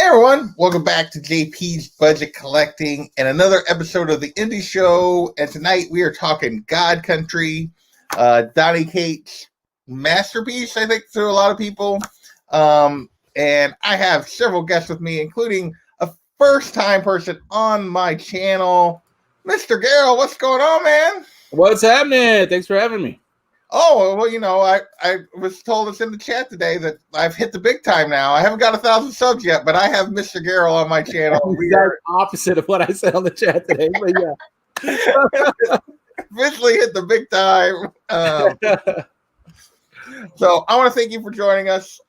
everyone, welcome back to JP's Budget Collecting and another episode of the Indie Show. And tonight we are talking God Country, Donny Cates' masterpiece, I think, to a lot of people. And I have several guests with me, including a first-time person on my channel, Mr. Garrell. What's going on, man? What's happening? Thanks for having me. Oh, well, you know, I was told us in the chat today that I've hit the big time now. I haven't got 1,000 subs yet, but I have Mr. Garrell on my channel. We are opposite of what I said on the chat today, but yeah. Officially hit the big time. So I want to thank you for joining us.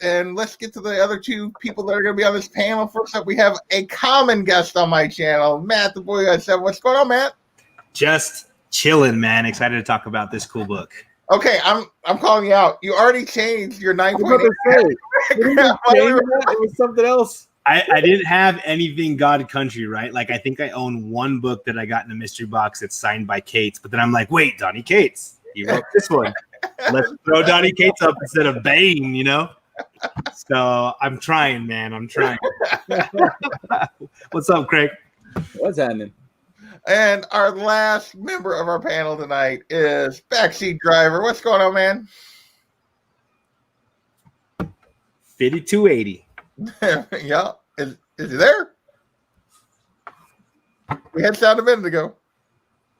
And let's get to the other two people that are going to be on this panel. First up, we have a common guest on my channel, Matt, the boy I said. What's going on, Matt? Just chilling, man. Excited to talk about this cool book. Okay, I'm calling you out. You already changed your 9.8. It was something else. I didn't have anything God Country, right? Like, I think I own one book that I got in a mystery box that's signed by Cates, but then I'm like, wait, Donny Cates. You wrote this one. Let's throw Donny Cates up instead of Bane, you know? So I'm trying, man. I'm trying. What's up, Craig? What's happening? And our last member of our panel tonight is Backseat Driver. What's going on, man? 5280. Yeah. Is he there? We had sound a minute ago.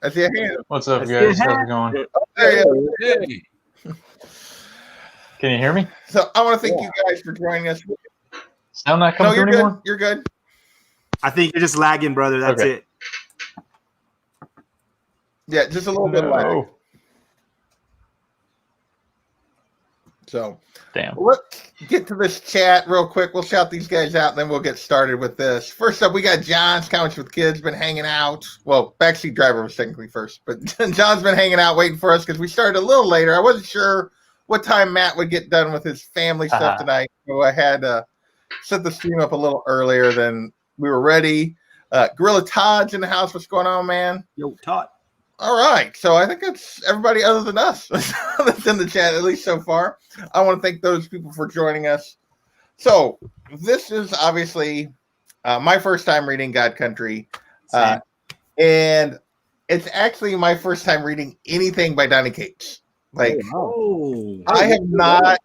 I see a hand. What's up, guys? How's it going? Oh, there you go. Hey. Can you hear me? So I want to thank you guys for joining us. Sound not coming through you're anymore? good. You're good. I think you're just lagging, brother. That's Okay. it. Yeah, just a little bit lag. So, Damn. let's get to this chat real quick. We'll shout these guys out, and then we'll get started with this. First up, we got John's Comments with Kids, been hanging out. Well, Backseat Driver was technically first, but John's been hanging out waiting for us because we started a little later. I wasn't sure what time Matt would get done with his family stuff tonight, so I had to set the stream up a little earlier than we were ready. Gorilla Todd's in the house. What's going on, man? Yo, Todd. All right, so I think it's everybody other than us that's in the chat, at least so far. I want to thank those people for joining us. So this is obviously my first time reading God Country, and it's actually my first time reading anything by Donny Cates. Like, I have not.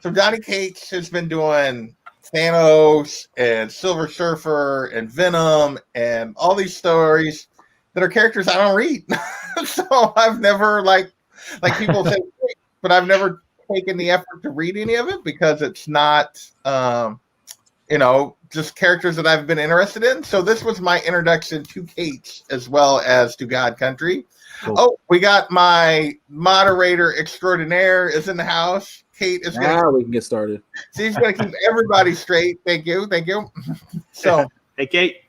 So Donny Cates has been doing Thanos and Silver Surfer and Venom and all these stories that are characters I don't read. So I've never like people say, but I've never taken the effort to read any of it because it's not, just characters that I've been interested in. So this was my introduction to Cates as well as to God Country. Cool. Oh, we got my moderator extraordinaire is in the house. Kate is now we can get started. She's going to keep everybody straight. Thank you. So, hey, Kate.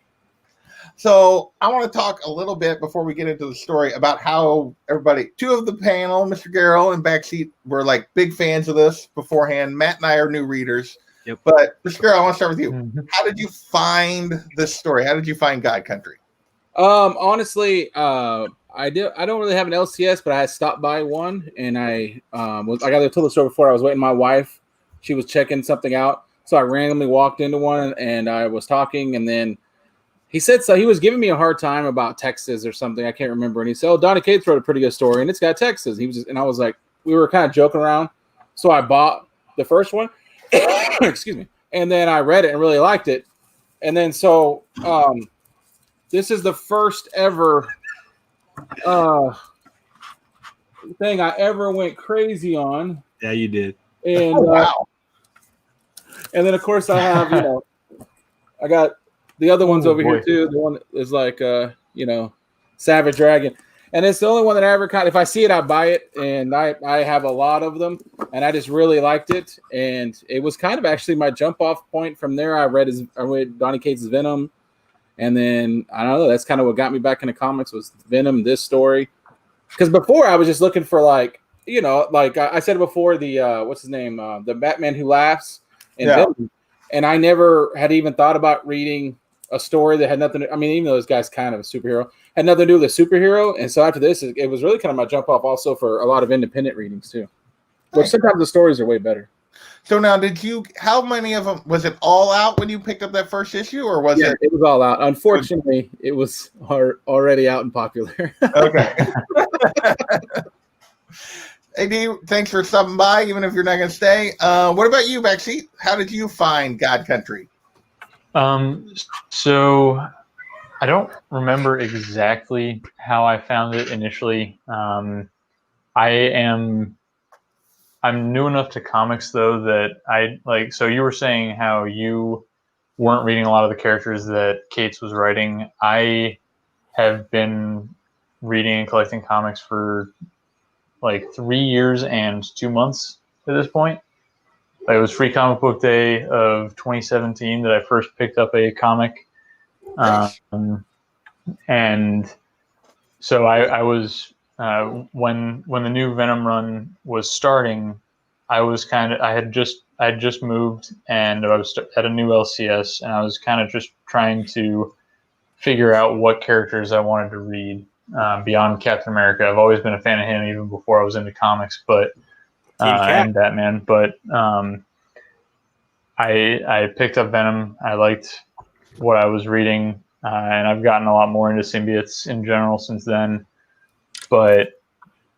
So I want to talk a little bit before we get into the story about how everybody, two of the panel, Mr. Garrell and Backseat, were like big fans of this beforehand. Matt and I are new readers. Yep. But Mr. Garrell, I want to start with you. Mm-hmm. How did you find this story? How did you find God Country? Honestly, I don't really have an LCS, but I had stopped by one, and I told the story before. I was waiting my wife. She was checking something out, so I randomly walked into one, and I was talking, and then he said so. He was giving me a hard time about Texas or something. I can't remember. And he said, "Oh, Donny Cates wrote a pretty good story, and it's got Texas." And I was like, we were kind of joking around, so I bought the first one. Excuse me, and then I read it and really liked it, and then so this is the first ever thing I ever went crazy on. Yeah, you did. And wow. And then of course I have, I got the other ones over here too. The one is like Savage Dragon. And it's the only one that I ever caught. If I see it, I buy it. And I have a lot of them. And I just really liked it. And it was kind of actually my jump off point. From there, I read Donny Cates' Venom. And then, I don't know, that's kind of what got me back into comics was Venom, this story. Because before, I was just looking for, like I said before, the, what's his name? The Batman Who Laughs. And Venom. And I never had even thought about reading a story that had nothing to, even though this guy's kind of a superhero, had nothing to do with a superhero. And so after this, it was really kind of my jump off also for a lot of independent readings, too. Which sometimes the stories are way better. So now, how many of them, was it all out when you picked up that first issue, or was it? It was all out. Unfortunately, it was already out and popular. Okay. Hey, D, thanks for stopping by, even if you're not going to stay. What about you, Backseat? How did you find God Country? So I don't remember exactly how I found it initially. I'm new enough to comics though that I like. So you were saying how you weren't reading a lot of the characters that Cates was writing. I have been reading and collecting comics for like 3 years and 2 months at this point. Like, it was Free Comic Book Day of 2017 that I first picked up a comic. Nice. And so I was when the new Venom run was starting, I had just moved, and I was at a new LCS, and I was kind of just trying to figure out what characters I wanted to read beyond Captain America. I've always been a fan of him even before I was into comics, but and Batman. But I picked up Venom. I liked what I was reading, and I've gotten a lot more into symbiotes in general since then. But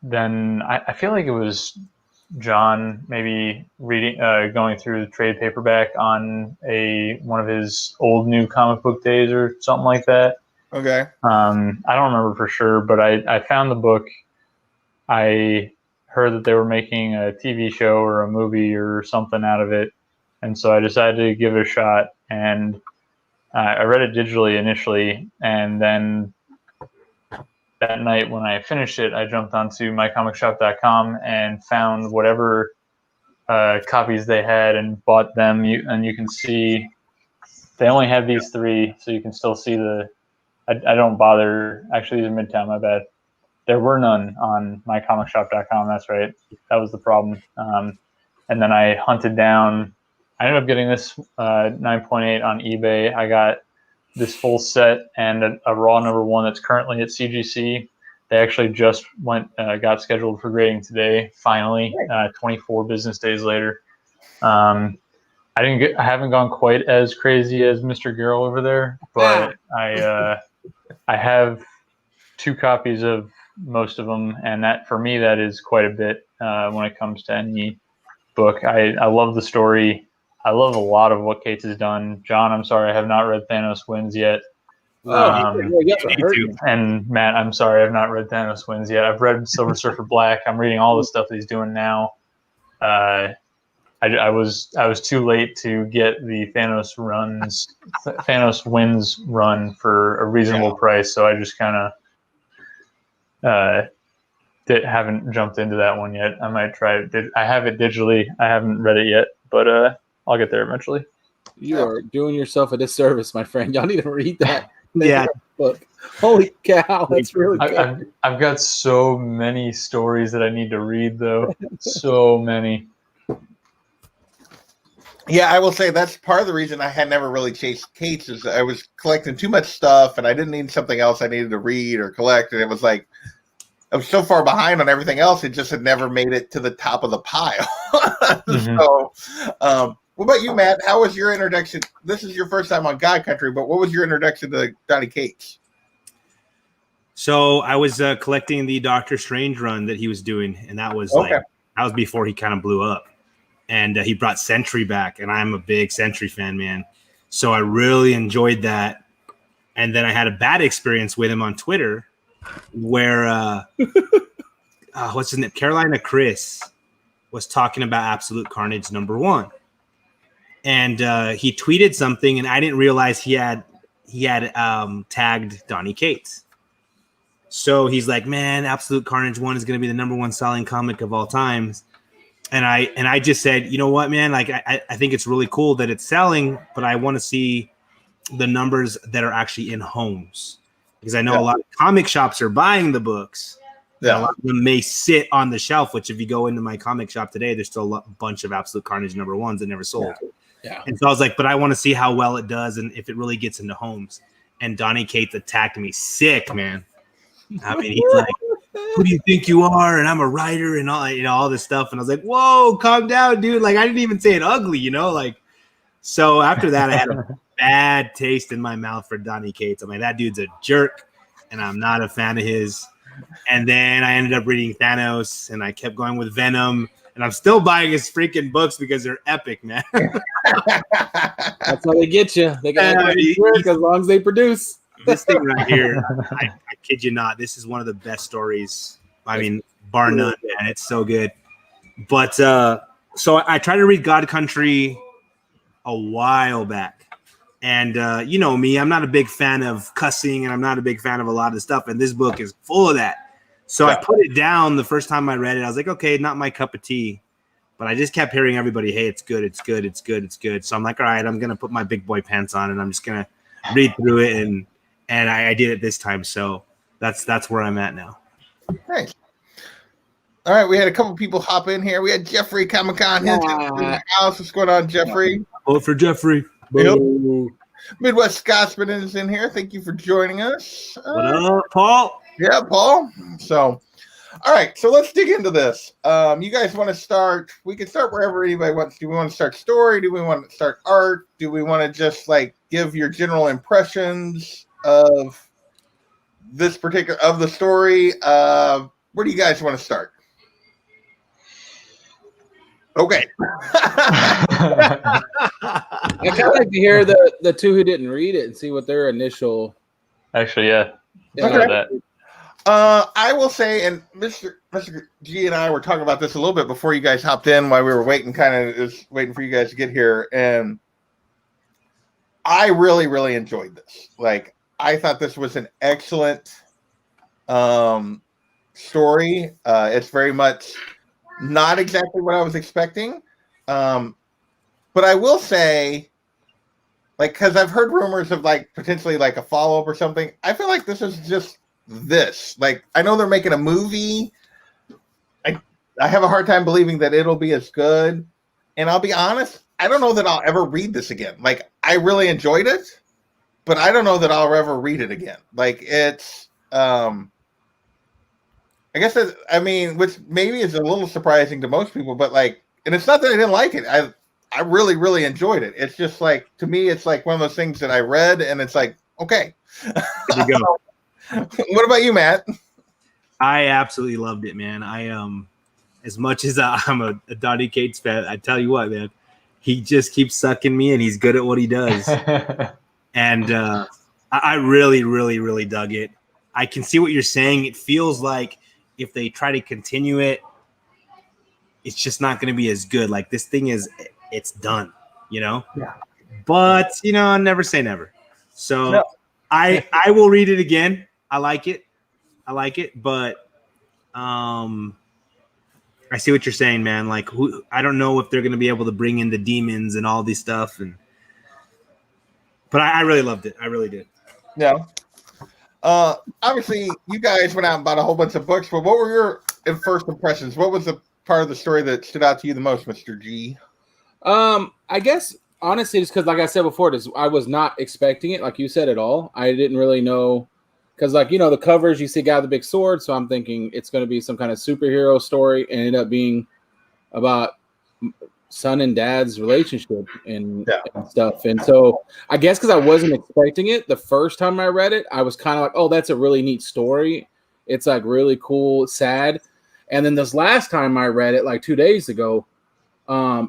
then I feel like it was John maybe going through the trade paperback on one of his old new comic book days or something like that. Okay. I don't remember for sure, but I found the book. I heard that they were making a TV show or a movie or something out of it, and so I decided to give it a shot. And I read it digitally initially, and then that night when I finished it, I jumped onto mycomicshop.com and found whatever copies they had and bought them. And you can see they only have these 3, so you can still see I don't bother. Actually, these are Midtown, my bad. There were none on mycomicshop.com. That's right. That was the problem. And then I hunted down. I ended up getting this 9.8 on eBay. I got this full set and a raw #1 that's currently at CGC. They actually just got scheduled for grading today. Finally, 24 business days later. I haven't gone quite as crazy as Mr. Girl over there, but I have 2 copies of most of them, and that for me that is quite a bit when it comes to any book. I love the story. I love a lot of what Cates has done. John, I'm sorry I have not read Thanos Wins yet. And Matt, I'm sorry I've not read Thanos Wins yet. I've read Silver Surfer Black. I'm reading all the stuff that he's doing now. I was too late to get the Thanos Wins run for a reasonable price, so I just kind of haven't jumped into that one yet. I might try it. I have it digitally. I haven't read it yet, but I'll get there eventually. You are doing yourself a disservice, my friend. Y'all need to read that. Yeah. Book. Holy cow, that's really good. I've got so many stories that I need to read, though. So many. Yeah, I will say that's part of the reason I had never really chased Cates is I was collecting too much stuff, and I didn't need something else I needed to read or collect, and it was like I was so far behind on everything else, it just had never made it to the top of the pile. Mm-hmm. So, what about you, Matt? How was your introduction? This is your first time on God Country, but what was your introduction to Donny Cates? So I was collecting the Doctor Strange run that he was doing, and that was that was before he kind of blew up. And he brought Sentry back, and I'm a big Sentry fan, man. So I really enjoyed that. And then I had a bad experience with him on Twitter, where what's his name? Carolina Chris was talking about Absolute Carnage #1. And he tweeted something, and I didn't realize he had tagged Donny Cates. So he's like, "Man, Absolute Carnage 1 is going to be the #1 selling comic of all times." And I just said, you know what, man? Like, I think it's really cool that it's selling, but I want to see the numbers that are actually in homes, because I know a lot of comic shops are buying the books. Yeah, a lot of them may sit on the shelf. Which, if you go into my comic shop today, there's still a bunch of Absolute Carnage #1s that never sold. Yeah. And so I was like, but I want to see how well it does and if it really gets into homes. And Donny Cates attacked me sick, man. I mean, who do you think you are? And I'm a writer and all this stuff. And I was like, whoa, calm down, dude. Like, I didn't even say it ugly, like. So after that, I had a bad taste in my mouth for Donny Cates. I'm like, that dude's a jerk, and I'm not a fan of his. And then I ended up reading Thanos, and I kept going with Venom, and I'm still buying his freaking books because they're epic, man. That's how they get you. They got work as long as they produce. This thing right here, I kid you not, this is one of the best stories. I mean, bar none, man. It's so good. But so I tried to read God Country a while back. And you know me, I'm not a big fan of cussing, and I'm not a big fan of a lot of stuff. And this book is full of that. So I put it down the first time I read it. I was like, okay, not my cup of tea. But I just kept hearing everybody, hey, it's good, it's good, it's good, it's good. So I'm like, all right, I'm going to put my big boy pants on, and I'm just going to read through it. And I did it this time. So that's where I'm at now. Nice. All right, we had a couple people hop in here. We had Jeffrey Comic-Con in the house. What's going on, Jeffrey? Vote for Jeffrey. Yep. Midwest Scotsman is in here. Thank you for joining us. What up, Paul? Yeah, Paul. So, all right, so let's dig into this. You guys want to start? We can start wherever anybody wants. Do we want to start story? Do we want to start art? Do we want to just like give your general impressions of this particular of the story? Where do you guys want to start? Okay. I kind of like to hear the two who didn't read it and see what their initial. Actually, yeah. Okay. I will say, and Mr. G and I were talking about this a little bit before you guys hopped in, while we were waiting, kind of just waiting for you guys to get here, and I really, really enjoyed this. Like, I thought this was an excellent story. It's very much not exactly what I was expecting. But I will say, like, because I've heard rumors of like potentially like a follow-up or something. I feel like this is just this. Like, I know they're making a movie. I have a hard time believing that it'll be as good. And I'll be honest, I don't know that I'll ever read this again. Like, I really enjoyed it, but I don't know that I'll ever read it again. Like, it's I guess I mean, which maybe is a little surprising to most people, but like, and it's not that I didn't like it. I really, really enjoyed it. It's just like, to me, it's like one of those things that I read and it's like, okay. There you go. What about you, Matt? I absolutely loved it, man. I as much as I'm a Donny Cates fan, I tell you what, man, he just keeps sucking me, and he's good at what he does. And I really, really, really dug it. I can see what you're saying. It feels like if they try to continue it, it's just not going to be as good. Like, this thing it's done, Yeah. But, never say never. So no. I will read it again. I like it, but I see what you're saying, man. Like, I don't know if they're going to be able to bring in the demons and all these stuff, but I really loved it. I really did. Yeah. Obviously, you guys went out and bought a whole bunch of books, but what were your first impressions? What was the part of the story that stood out to you the most, Mr. G? I guess honestly, just because, like I said before, I was not expecting it, like you said, at all. I didn't really know, because, like, the covers, you see a guy with a big sword, so I'm thinking it's going to be some kind of superhero story, and it ended up being about son and dad's relationship and stuff. And so I guess because I wasn't expecting it the first time I read it, I was kind of like, oh, that's a really neat story. It's like really cool, sad. And then this last time I read it, like 2 days ago,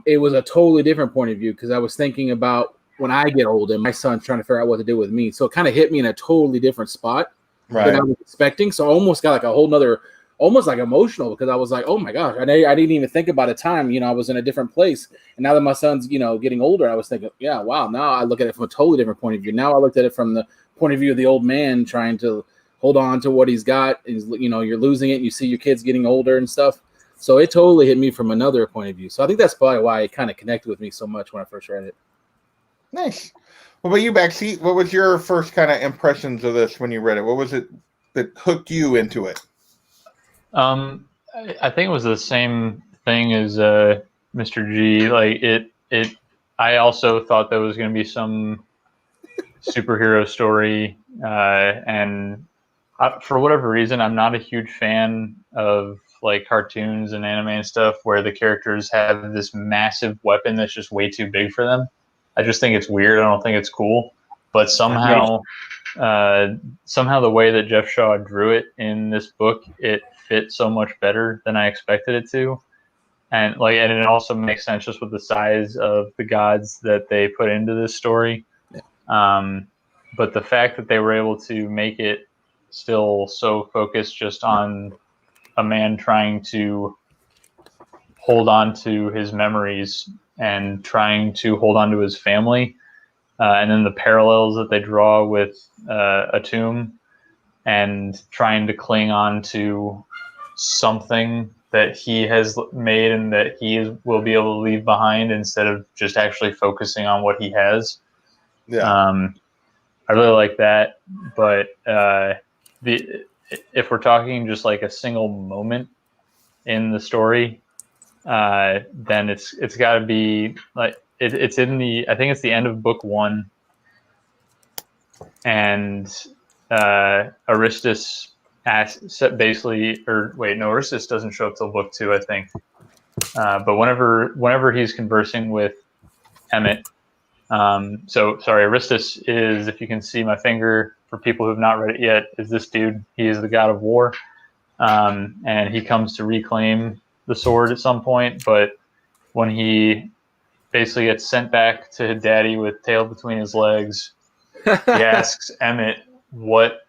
it was a totally different point of view, because I was thinking about when I get old and my son's trying to figure out what to do with me. So it kind of hit me in a totally different spot than I was expecting. So I almost got like a whole nother, almost like emotional, because I was like, oh my gosh, I didn't even think about a time, I was in a different place. And now that my son's, getting older, I was thinking, yeah, wow. Now I look at it from a totally different point of view. Now I looked at it from the point of view of the old man trying to hold on to what he's got. And, you're losing it, and you see your kids getting older and stuff. So it totally hit me from another point of view. So I think that's probably why it kind of connected with me so much when I first read it. Nice. What about you, Backseat? What was your first kind of impressions of this when you read it? What was it that hooked you into it? I think it was the same thing as Mr. G. Like, it. I also thought there was going to be some superhero story, and for whatever reason, I'm not a huge fan of like cartoons and anime and stuff where the characters have this massive weapon that's just way too big for them. I just think it's weird. I don't think it's cool. But somehow the way that Jeff Shaw drew it in this book, it fit so much better than I expected it to. And it also makes sense just with the size of the gods that they put into this story. But the fact that they were able to make it still so focused just on a man trying to hold on to his memories and trying to hold on to his family, and then the parallels that they draw with a tomb and trying to cling on to something that he has made and that will be able to leave behind instead of just actually focusing on what he has. Yeah. I really like that, but if we're talking just like a single moment in the story, then it's got to be like it's in the, I think it's the end of book 1, and Aristus Aristus doesn't show up till book 2, I think. But whenever he's conversing with Emmett. Aristus is, if you can see my finger, for people who have not read it yet, is this dude. He is the god of war, and he comes to reclaim the sword at some point. But when he basically gets sent back to his daddy with tail between his legs, he asks Emmett what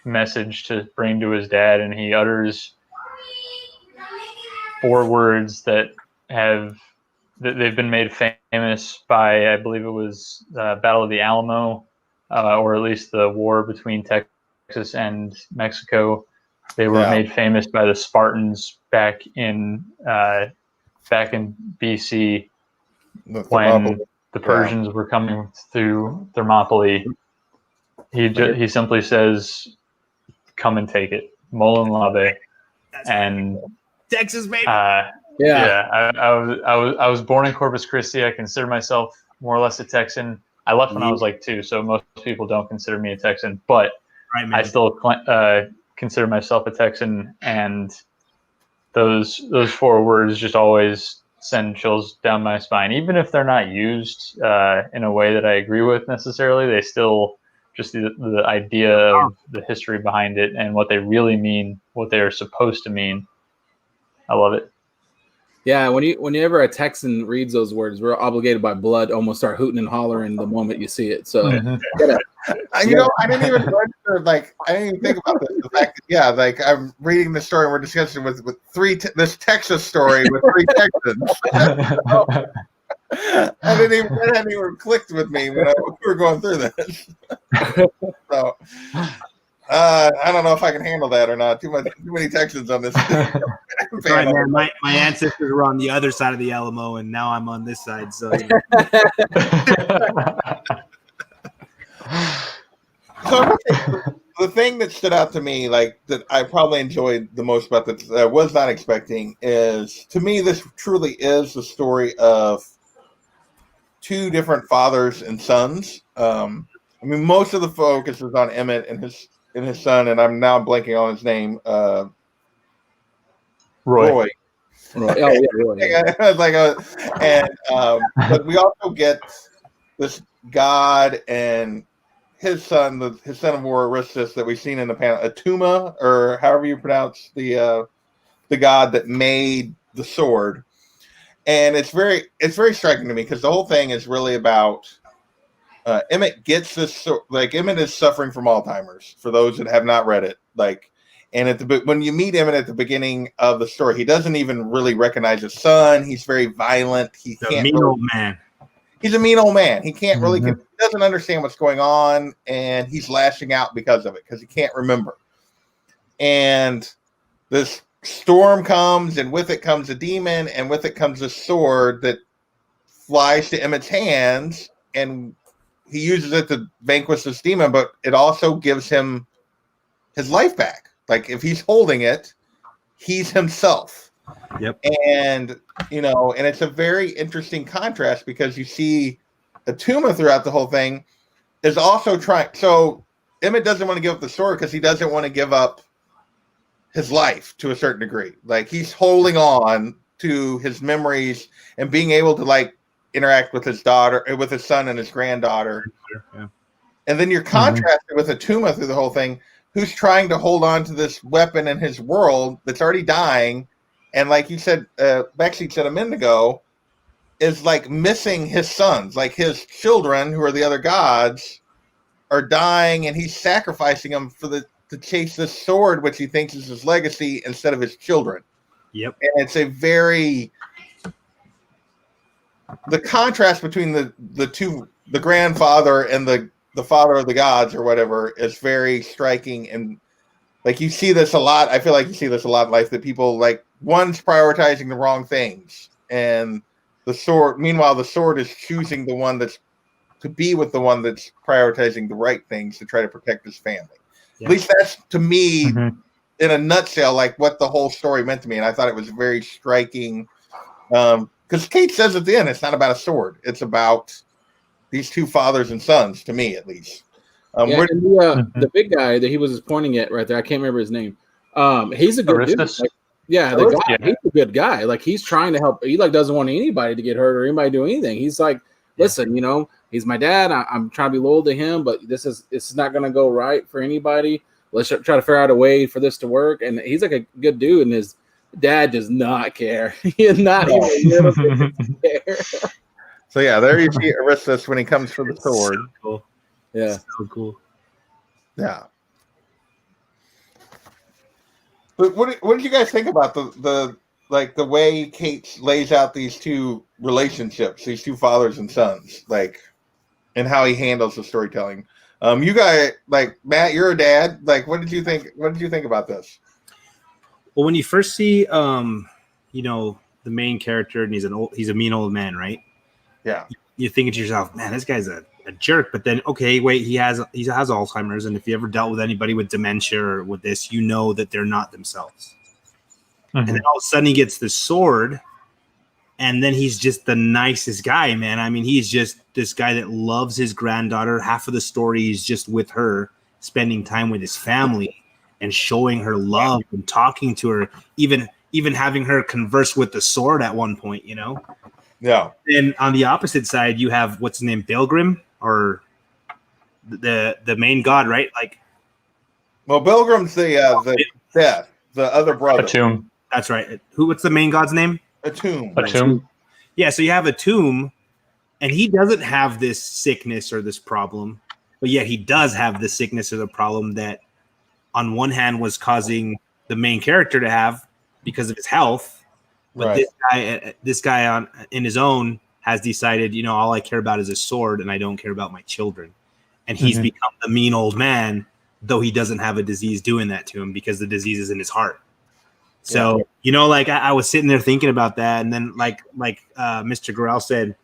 message to bring to his dad, and he utters 4 words that they've been made famous by, I believe it was Battle of the Alamo, or at least the war between Texas and Mexico. They were made famous by the Spartans back in BC when the Persians were coming through Thermopylae. He simply says, "Come and take it, Molen Labe," and Texas, baby. I was born in Corpus Christi. I consider myself more or less a Texan. I left when I was like 2, so most people don't consider me a Texan, but I still consider myself a Texan. And those 4 words just always send chills down my spine, even if they're not used in a way that I agree with necessarily. They still, just the idea of the history behind it and what they really mean, what they are supposed to mean. I love it. Yeah, whenever a Texan reads those words, we're obligated by blood to almost start hooting and hollering the moment you see it. So, I didn't even register, I didn't even think about this. The fact that, I'm reading the story and we're discussing with this Texas story with 3 Texans. It hadn't even clicked with me when we were going through this. So, I don't know if I can handle that or not. Too many Texans on this. Right, man. My ancestors were on the other side of the Alamo, and now I'm on this side. So, So the thing that stood out to me, that I probably enjoyed the most about this, that I was not expecting, is, to me, this truly is the story of 2 different fathers and sons. Most of the focus is on Emmett and his son, and I'm now blanking on his name. Roy. Oh yeah, Roy. But we also get this god and his son, his son of war, Aristus, that we've seen in the panel, Atuma, or however you pronounce the god that made the sword. And it's very striking to me because the whole thing is really about Emmett gets this. Emmett is suffering from Alzheimer's. For those that have not read it, and when you meet Emmett at the beginning of the story, he doesn't even really recognize his son. He's very violent. He's a mean old man. He's a mean old man. He can't really. He doesn't understand what's going on, and he's lashing out because of it, because he can't remember. And this storm comes, and with it comes a demon, and with it comes a sword that flies to Emmett's hands, and he uses it to vanquish this demon, but it also gives him his life back. If he's holding it, he's himself. Yep. And, and it's a very interesting contrast because you see Atuma throughout the whole thing is also trying. So Emmett doesn't want to give up the sword because he doesn't want to give up his life to a certain degree. Like he's holding on to his memories and being able to like interact with his daughter, with his son and his granddaughter. Yeah. And then you're contrasted with Atuma through the whole thing, who's trying to hold on to this weapon in his world that's already dying. And like you said, Backseat said a minute ago, is like missing his sons, like his children, who are the other gods, are dying, and he's sacrificing them to chase this sword, which he thinks is his legacy, instead of his children. Yep. And it's a very the contrast between the two, the grandfather and the father of the gods or whatever, is very striking. And like you see this a lot. I feel like you see this a lot in life, that people like one's prioritizing the wrong things, and the sword, meanwhile, the sword is choosing the one that's to be with the one that's prioritizing the right things to try to protect his family. Yeah. At least that's, to me, in a nutshell, like what the whole story meant to me. And I thought it was very striking. Because Kate says at the end, it's not about a sword. It's about these two fathers and sons, to me, at least. The big guy that he was just pointing at right there, I can't remember his name. He's a good dude. Like, he's a good guy. Like he's trying to help. He like doesn't want anybody to get hurt or anybody to do anything. He's like, listen, he's my dad. I'm trying to be loyal to him, but it's not going to go right for anybody. Let's try to figure out a way for this to work. And he's like a good dude, and his dad does not care. He is not even care. So yeah, there you see Aristus when he comes for the sword. So cool. Yeah, so cool. Yeah. But what did you guys think about the way Kate lays out these two relationships, these two fathers and sons, like, and how he handles the storytelling? You guys, like Matt, you're a dad. Like, what did you think? What did you think about this? Well, when you first see, the main character, and he's a mean old man, right? Yeah. You're thinking to yourself, man, this guy's a jerk. But then, okay, wait, he has Alzheimer's, and if you ever dealt with anybody with dementia or with this, you know that they're not themselves. And then all of a sudden he gets the sword, and then he's just the nicest guy, man. I mean, he's just this guy that loves his granddaughter. Half of the story is just with her, spending time with his family and showing her love and talking to her, even having her converse with the sword at one point, Yeah. And on the opposite side, you have what's his name, Pilgrim, or the main god, right? Like, well, Pilgrim's the other brother. Atum. That's right. What's the main god's name? Atum. Yeah, so you have Atum, and he doesn't have this sickness or this problem, but yet he does have the sickness or the problem that on one hand was causing the main character to have because of his health. But this guy in his own has decided, all I care about is a sword, and I don't care about my children. And he's become the mean old man, though he doesn't have a disease doing that to him because the disease is in his heart. So, I was sitting there thinking about that. And then like Mr. Gorell said,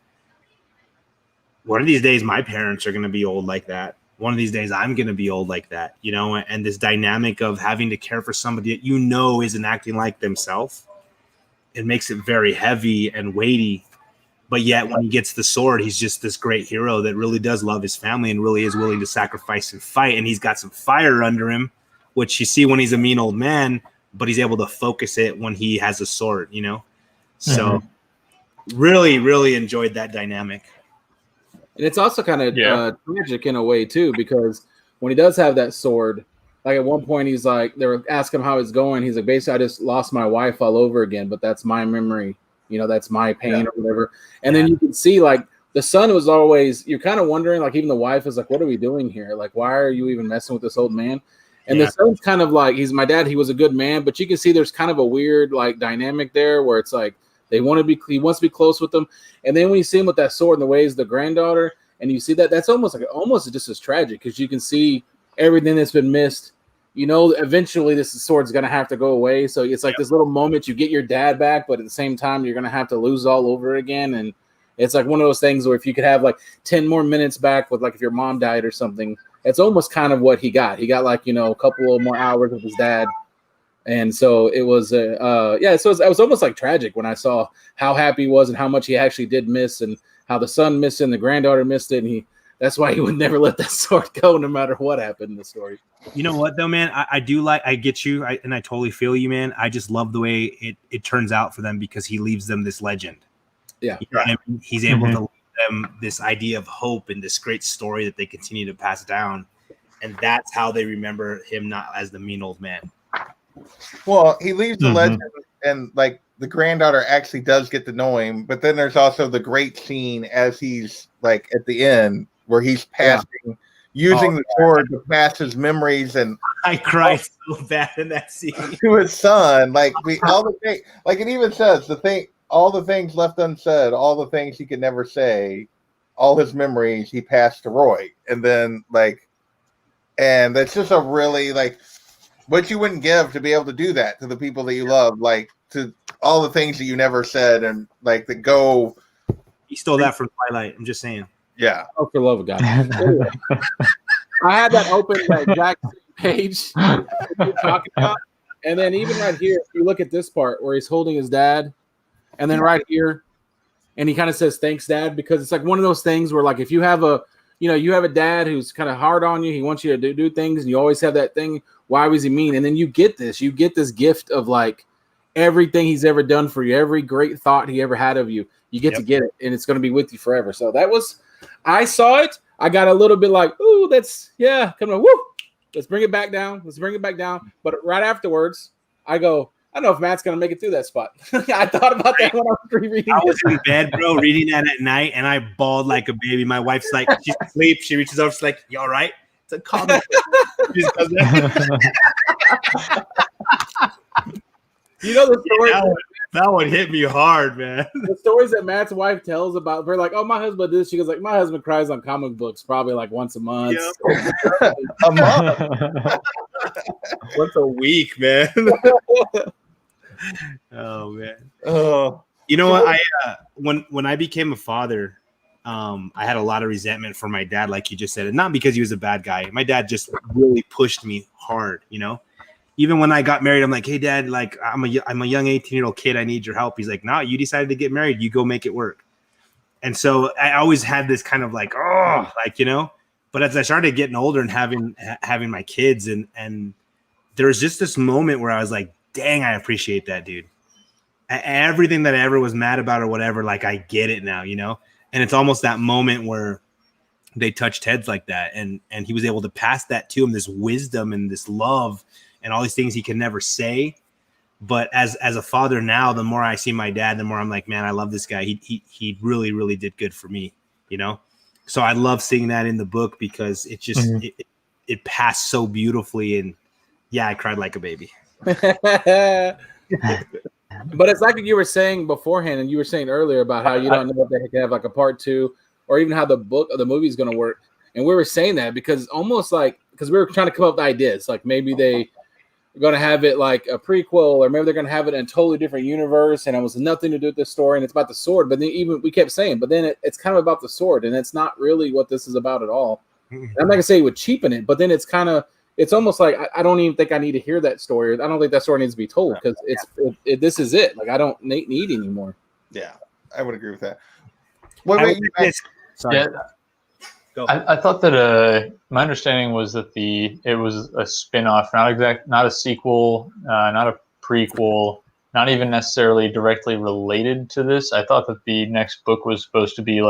one of these days my parents are going to be old like that. One of these days I'm going to be old like that, and this dynamic of having to care for somebody that isn't acting like themselves. It makes it very heavy and weighty. But yet when he gets the sword, he's just this great hero that really does love his family and really is willing to sacrifice and fight. And he's got some fire under him, which you see when he's a mean old man, but he's able to focus it when he has a sword, So really, really enjoyed that dynamic. And it's also kind of tragic in a way too, because when he does have that sword, like at one point he's like, they were asking him how it's going. He's like, basically, I just lost my wife all over again, but that's my memory. That's my pain or whatever. And then you can see like the son was always, you're kind of wondering, like even the wife is like, what are we doing here? Like, why are you even messing with this old man? And the son's kind of like, he's my dad. He was a good man, but you can see there's kind of a weird like dynamic there where it's like, he wants to be close with them. And then when you see him with that sword and the ways the granddaughter, and you see that's almost just as tragic because you can see everything that's been missed. Eventually this sword's going to have to go away. So it's like this little moment you get your dad back, but at the same time, you're going to have to lose all over again. And it's like one of those things where if you could have like 10 more minutes back with like, if your mom died or something, it's almost kind of what he got. He got like, a couple of more hours with his dad. And so it was, so it was almost like tragic when I saw how happy he was and how much he actually did miss and how the son missed it and the granddaughter missed it. And That's why he would never let that sword go, no matter what happened in the story. You know what though, man? I do like. I get you, and I totally feel you, man. I just love the way it turns out for them because he leaves them this legend. Yeah, you know what I mean? He's able to leave them this idea of hope and this great story that they continue to pass down, and that's how they remember him, not as the mean old man. Well, he leaves the legend, and like the granddaughter actually does get to know him. But then there's also the great scene as he's like at the end where he's passing, using the sword to pass his memories, and I cried so bad in that scene to his son. Like all the things, like it even says all the things left unsaid, all the things he could never say, all his memories he passed to Roy, and then and that's just a really what you wouldn't give to be able to do that to the people that you love, to all the things that you never said, and that go. He stole that from Twilight. I'm just saying. Yeah. Oh, for love of God. Anyway, I had that open that exact page you're talking about, and then even right here, if you look at this part where he's holding his dad, and then right here, and he kind of says thanks, Dad, because it's like one of those things where if you have a dad who's kind of hard on you, he wants you to do things, and you always have that thing. Why was he mean? And then you get this gift of everything he's ever done for you, every great thought he ever had of you. You get to get it, and it's going to be with you forever. So I saw it. I got a little bit ooh, come on, woo. Let's bring it back down. But right afterwards, I go, I don't know if Matt's going to make it through that spot. I thought about that when I was rereading. I was in bed, bro, reading that at night, and I bawled like a baby. My wife's like, she's asleep. She reaches over, she's like, "You all right?" It's a comic. You know the story. That one hit me hard, man. The stories that Matt's wife tells about, we're like, "Oh, my husband did this." She goes my husband cries on comic books probably once a month. Yep. A month. Once a week, man. Oh man. Oh. You know what? When I became a father, I had a lot of resentment for my dad, like you just said, and not because he was a bad guy. My dad just really pushed me hard, Even when I got married, I'm like, "Hey, Dad, I'm a young 18-year-old kid. I need your help." He's like, "No, you decided to get married. You go make it work." And so I always had this kind of But as I started getting older and having my kids, and there was just this moment where I was like, "Dang, I appreciate that, dude. Everything that I ever was mad about or whatever, I get it now, And it's almost that moment where they touched heads like that, and he was able to pass that to him, this wisdom and this love and all these things he could never say. But as a father now, the more I see my dad, the more I'm like, man, I love this guy. He really, really did good for me, So I love seeing that in the book because it just it passed so beautifully, and I cried like a baby. But it's like you were saying beforehand, and you were saying earlier about how you don't know if they could have a part 2, or even how the movie is going to work. And we were saying that because almost because we were trying to come up with ideas, maybe they are going to have it like a prequel, or maybe they're going to have it in a totally different universe, and it was nothing to do with this story, and it's about the sword. But then we kept saying, but then it's kind of about the sword, and it's not really what this is about at all. I'm not going to say it would cheapen it, but then it's almost like I don't even think I need to hear that story. I don't think that story needs to be told because this is it. I don't need anymore. Yeah, I would agree with that. Sorry. Yeah, I thought that my understanding was that it was a spin-off, not a sequel, not a prequel, not even necessarily directly related to this. I thought that the next book was supposed to be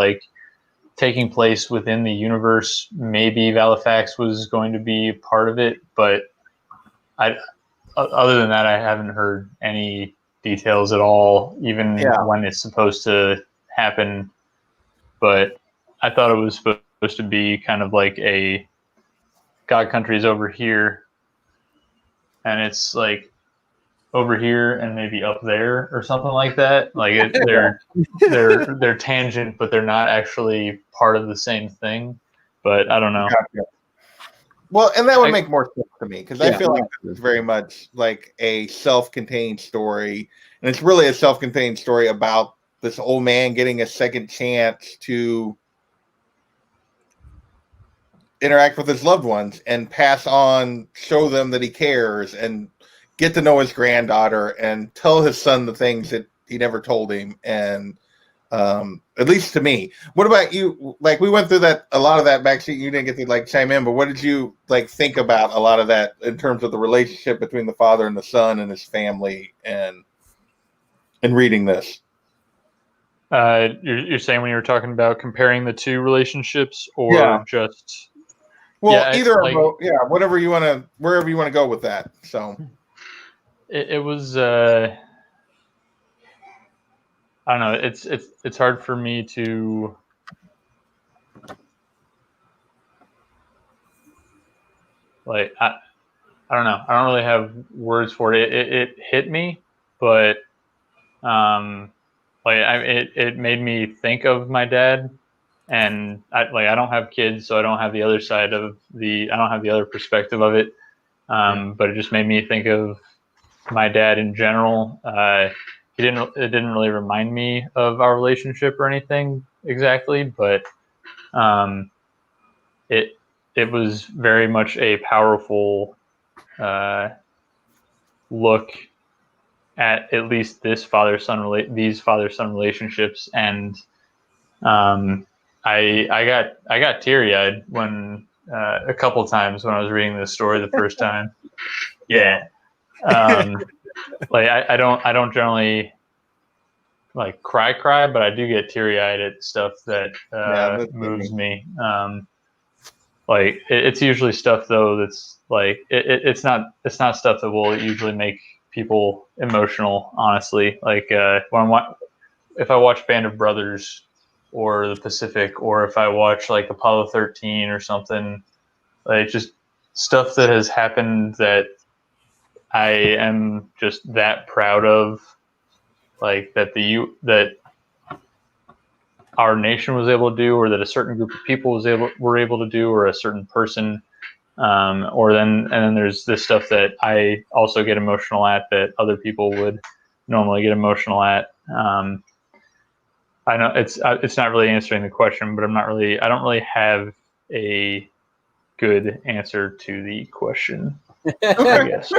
taking place within the universe. Maybe Valifax was going to be part of it, but other than that, I haven't heard any details at all, even when it's supposed to happen. But I thought it was supposed to be kind of like a God Country's over here, and it's over here and maybe up there or something like that. They're tangent, but they're not actually part of the same thing. But I don't know. Gotcha. Well, and that would make more sense to me because I feel like this is very much like a self-contained story, and it's really a self-contained story about this old man getting a second chance to interact with his loved ones and pass on, show them that he cares, and get to know his granddaughter and tell his son the things that he never told him. And At least to me. What about you? Like, we went through a lot of that backseat. You didn't get to like chime in, but what did you like think about a lot of that in terms of the relationship between the father and the son and his family, and in reading this? You're saying when you were talking about comparing the two relationships, or just either or both. Yeah, whatever you want to, wherever you want to go with that. So it was. I don't know. It's hard for me to like. I don't know. I don't really have words for it. It hit me, but it made me think of my dad, and I don't have kids, so I don't have the other side of I don't have the other perspective of it. But it just made me think of my dad in general. It didn't really remind me of our relationship or anything exactly, but it was very much a powerful look at least these father-son relationships, and I got teary-eyed when a couple times when I was reading this story the first time. Yeah. I don't generally like cry, but I do get teary-eyed at stuff that moves me. It's usually stuff though that's like it's not stuff that will usually make people emotional, honestly. Like if I watch Band of Brothers or The Pacific, or if I watch like Apollo 13 or something, like just stuff that has happened that I am just that proud of, like that our nation was able to do, or that a certain group of people were able to do, or a certain person. And then there's this stuff that I also get emotional at that other people would normally get emotional at. I know it's not really answering the question, but I don't really have a good answer to the question. I guess.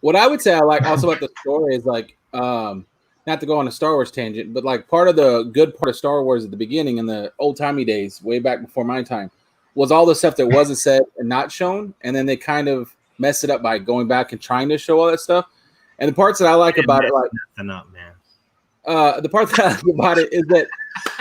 What I would say I like also about the story is like, not to go on a Star Wars tangent, but like part of the good part of Star Wars at the beginning in the old timey days, way back before my time, was all the stuff that wasn't said and not shown, and then they kind of mess it up by going back and trying to show all that stuff. And the parts that I like about it, like the part that I like about it is that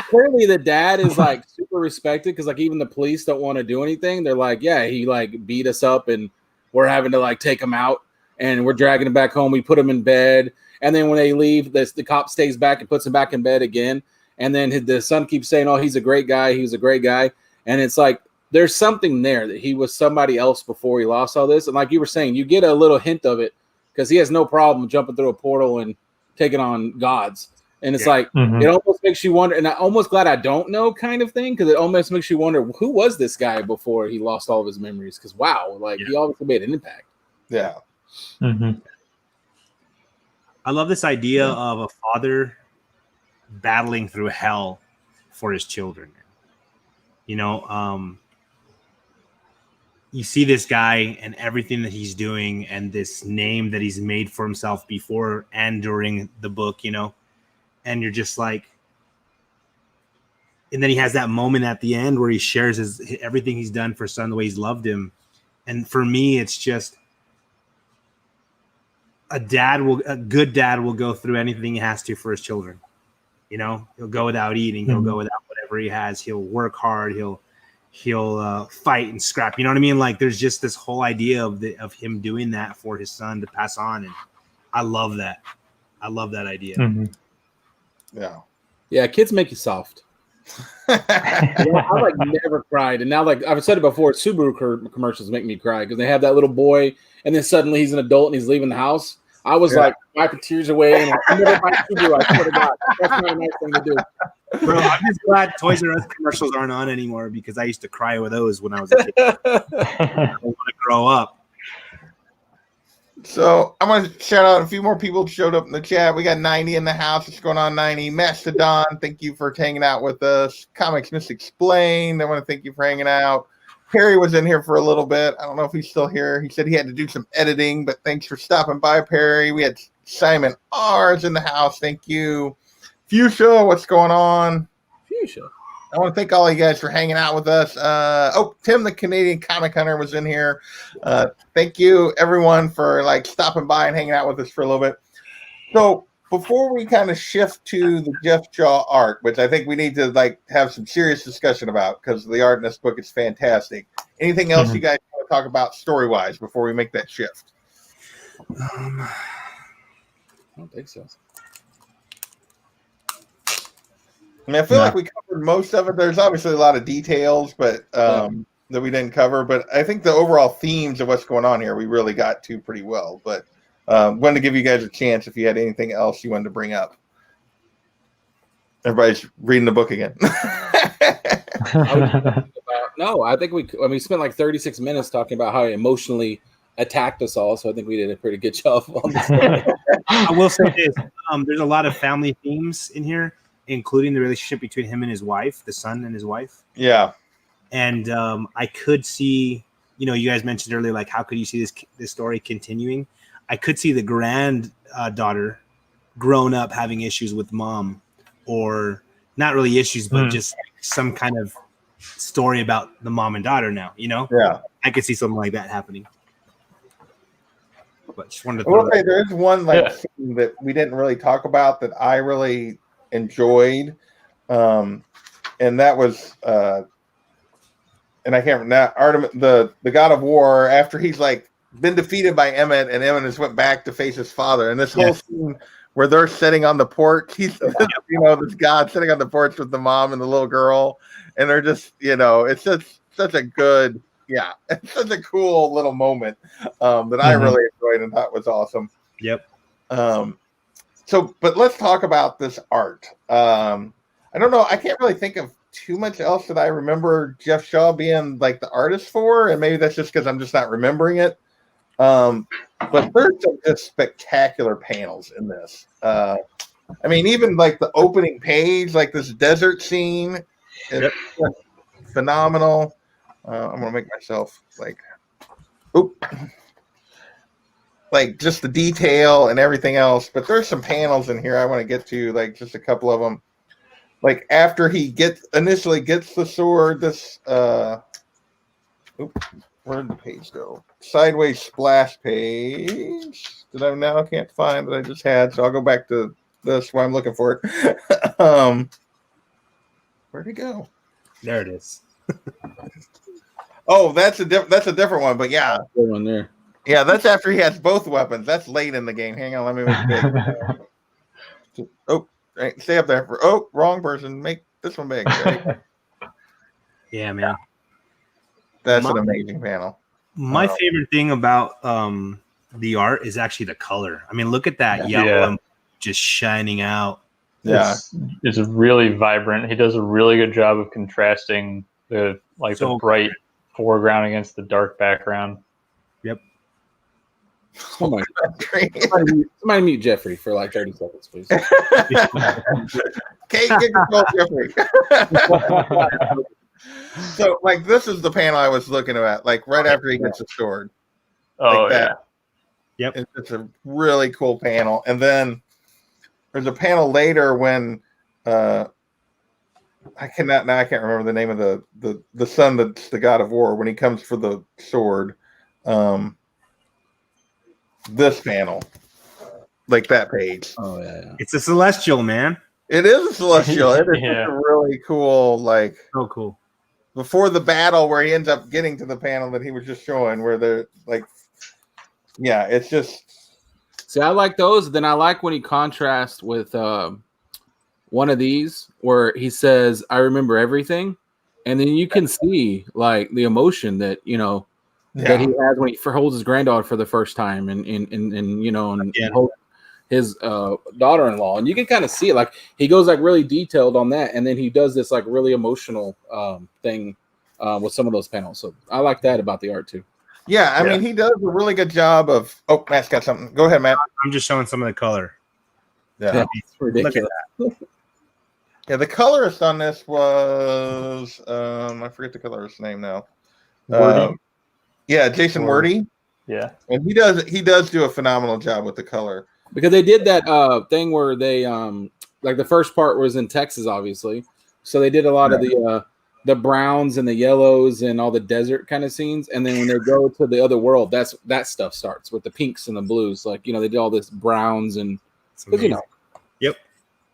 clearly the dad is like super respected, because like even the police don't want to do anything. They're like, yeah, he like beat us up and we're having to like take him out and we're dragging him back home. We put him in bed. And then when they leave, the cop stays back and puts him back in bed again. And then the son keeps saying, oh, he's a great guy. He was a great guy. And it's like, there's something there that he was somebody else before he lost all this. And like you were saying, you get a little hint of it because he has no problem jumping through a portal and taking on gods. And it's like, it almost makes you wonder, and I'm almost glad I don't know kind of thing, because it almost makes you wonder, who was this guy before he lost all of his memories? Because wow, like he obviously made an impact. Yeah. I love this idea of a father battling through hell for his children. You know, you see this guy and everything that he's doing and this name that he's made for himself before and during the book, you know, and you're just like, and then he has that moment at the end where he shares everything he's done for his son, the way he's loved him. And for me, it's just a good dad will go through anything he has to for his children. You know, he'll go without eating. He'll go without whatever he has. He'll work hard. He'll fight and scrap. You know what I mean? Like there's just this whole idea of him doing that for his son to pass on. And I love that. I love that idea. Yeah. Kids make you soft. I like never cried, and now like I've said it before, Subaru commercials make me cry because they have that little boy, and then suddenly he's an adult and he's leaving the house. I was like wiping tears away, and I'm never buying Subaru. I swear to God, that's not a nice thing to do. Bro, I'm just glad Toys R Us commercials aren't on anymore because I used to cry with those when I was a kid. I want to grow up. So I'm going to shout out a few more people who showed up in the chat. We got 90 in the house. What's going on, 90? Mastodon, thank you for hanging out with us. Comics Misexplained, I want to thank you for hanging out. Perry was in here for a little bit. I don't know if he's still here. He said he had to do some editing, but thanks for stopping by, Perry. We had Simon R is in the house. Thank you. Fuchsia, what's going on? Fuchsia. I want to thank all you guys for hanging out with us. Tim, the Canadian Comic Hunter, was in here. Thank you, everyone, for like stopping by and hanging out with us for a little bit. So before we kind of shift to the Jeff Shaw art, which I think we need to like have some serious discussion about because the art in this book is fantastic. Anything else you guys want to talk about story-wise before we make that shift? I don't think so. I mean, I feel like we covered most of it. There's obviously a lot of details, but that we didn't cover. But I think the overall themes of what's going on here, we really got to pretty well. But wanted to give you guys a chance if you had anything else you wanted to bring up. Everybody's reading the book again. No, I think we spent like 36 minutes talking about how he emotionally attacked us all. So I think we did a pretty good job on this. I will say this: there's a lot of family themes in here, including the relationship between him and his wife, the son and his wife. Yeah. And I could see, you guys mentioned earlier, like, how could you see this story continuing? I could see the granddaughter grown up having issues with mom, or not really issues, but just some kind of story about the mom and daughter now, Yeah. I could see something like that happening. But just wanted to there's one scene that we didn't really talk about that I really enjoyed, and that was and I can't remember Artemis, the God of War, after he's like been defeated by Emmett, and Emmett just went back to face his father, and this whole scene where they're sitting on the porch, he's this God sitting on the porch with the mom and the little girl, and they're just it's just such a good it's such a cool little moment that I really enjoyed and thought was awesome. Yep. So, but let's talk about this art. I don't know. I can't really think of too much else that I remember Jeff Shaw being like the artist for, and maybe that's just because I'm just not remembering it. But there's some just spectacular panels in this. I mean, even like the opening page, like this desert scene, is phenomenal. I'm gonna make myself like just the detail and everything else, but there's some panels in here I want to get to, like just a couple of them. Like after he initially gets the sword, this where did the page go? Sideways splash page. I can't find that I just had, so I'll go back to this while I'm looking for it. Where'd it go? There it is. Oh, that's a different one, but yeah. Good one there. Yeah, that's after he has both weapons. That's late in the game. Hang on, let me make it big. Stay up there. Wrong person. Make this one big. Right? Yeah, man. That's an amazing panel. My favorite thing about the art is actually the color. I mean, look at that yellow just shining out. Yeah, it's really vibrant. He does a really good job of contrasting the bright foreground against the dark background. Yep. Somebody mute Jeffrey for like 30 seconds, please. Kate, get control, Jeffrey. So, like, this is the panel I was looking at, like right after he gets the sword. Oh, like that. Yep. It's a really cool panel. And then there's a panel later when I can't remember the name of the son that's the God of War when he comes for the sword. This panel, like that page. Oh yeah. It's a celestial, man. It is a celestial. It is a really cool, like so cool. Before the battle where he ends up getting to the panel that he was just showing, where they're like, it's just. See, I like those. Then I like when he contrasts with one of these where he says, "I remember everything," and then you can see like the emotion that that he has when he holds his granddaughter for the first time, and his daughter-in-law, and you can kind of see it. Like he goes like really detailed on that, and then he does this like really emotional thing with some of those panels. So I like that about the art too. Yeah, I mean, he does a really good job of. Oh, Matt's got something. Go ahead, Matt. I'm just showing some of the color. Yeah, it's ridiculous. Look at that. Yeah, the colorist on this was I forget the colorist's name now. Jason Wordie. Yeah, and he does do a phenomenal job with the color. Because they did that thing where they like the first part was in Texas, obviously. So they did a lot of the browns and the yellows and all the desert kind of scenes. And then when they go to the other world, that stuff starts with the pinks and the blues. Like, they did all this browns and Yep.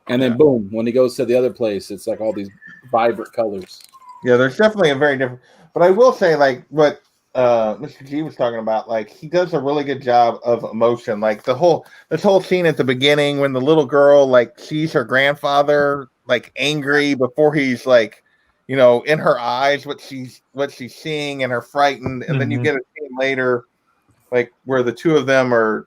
And then boom, when he goes to the other place, it's like all these vibrant colors. Yeah, there's definitely a very different. But I will say, like what Mr. G was talking about, like he does a really good job of emotion. Like this whole scene at the beginning when the little girl like sees her grandfather like angry before he's like, in her eyes what she's seeing and her frightened, and then you get a scene later, like where the two of them are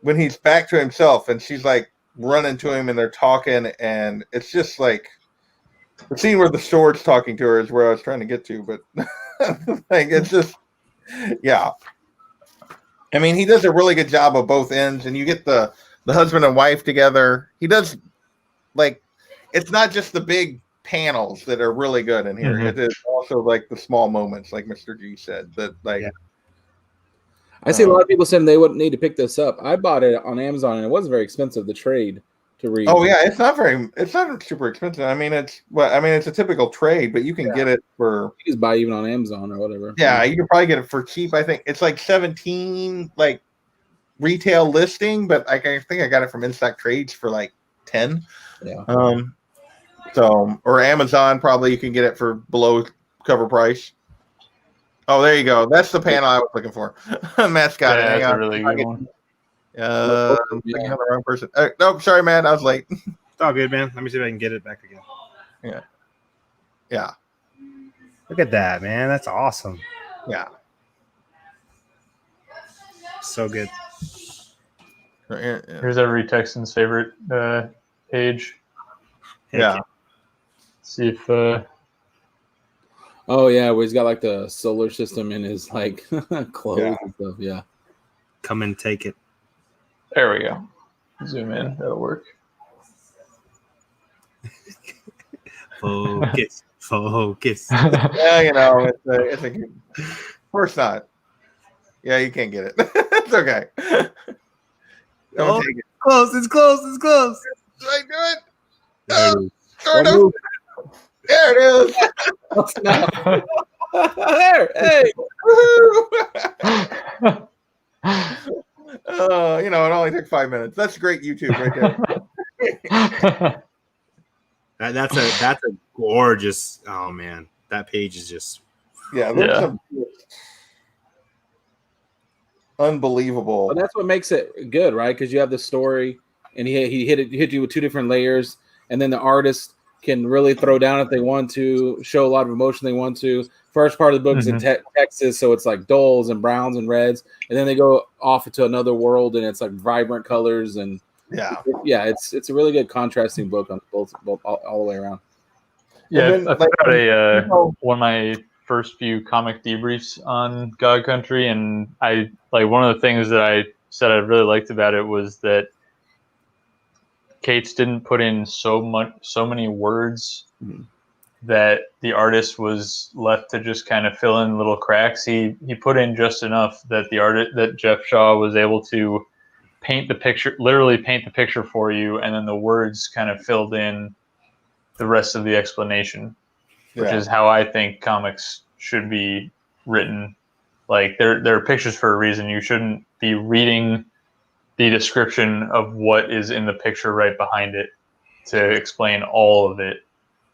when he's back to himself and she's like running to him and they're talking, and it's just like the scene where the sword's talking to her is where I was trying to get to, but like it's just I mean, he does a really good job of both ends, and you get the husband and wife together. He does like it's not just the big panels that are really good in here. It is also like the small moments, like Mr. G said, that like I see a lot of people saying they wouldn't need to pick this up. I bought it on Amazon and it wasn't very expensive, the trade to read. Oh yeah, it's not super expensive. I mean, it's a typical trade, but you can get it for you just buy even on Amazon or whatever. Yeah, you can probably get it for cheap. I think it's like 17 like retail listing, but I think I got it from In-Stock Trades for like 10. Yeah. So or Amazon probably you can get it for below cover price. Oh, there you go. That's the panel I was looking for. Mascot. Yeah, Hang that's on. a really good one. I'm thinking of the wrong person. Nope, sorry, man. I was late. It's all good, man. Let me see if I can get it back again. Yeah. Look at that, man. That's awesome. Yeah. So good. Here's every Texan's favorite page. Yeah. See if Oh yeah, where he's got like the solar system in his like clothes and stuff. Yeah. Come and take it. there we go. Zoom in. That'll work. Focus. Focus. Yeah, it's a good. Of course not. Yeah, you can't get it. It's okay. Don't take it. Close. It's close. It's close. Did I do it? There it is. Sort of. There it is. There, hey. It only took 5 minutes. That's great YouTube right there. That's a gorgeous. Oh man, that page is just. Yeah, there's some unbelievable. Well, that's what makes it good, right? Because you have the story, and he hit you with two different layers, and then the artist can really throw down if they want to, show a lot of emotion they want to. First part of the book is in Texas, so it's like dulls and browns and reds, and then they go off into another world, and it's like vibrant colors and it's a really good contrasting book on both all the way around. Yeah, then, I put out one of my first few comic debriefs on God Country, and I like one of the things that I said I really liked about it was that Cates didn't put in so many words that the artist was left to just kind of fill in little cracks. He put in just enough that that Jeff Shaw was able to literally paint the picture for you, and then the words kind of filled in the rest of the explanation, which is how I think comics should be written. Like there are pictures for a reason. You shouldn't be reading the description of what is in the picture right behind it to explain all of it.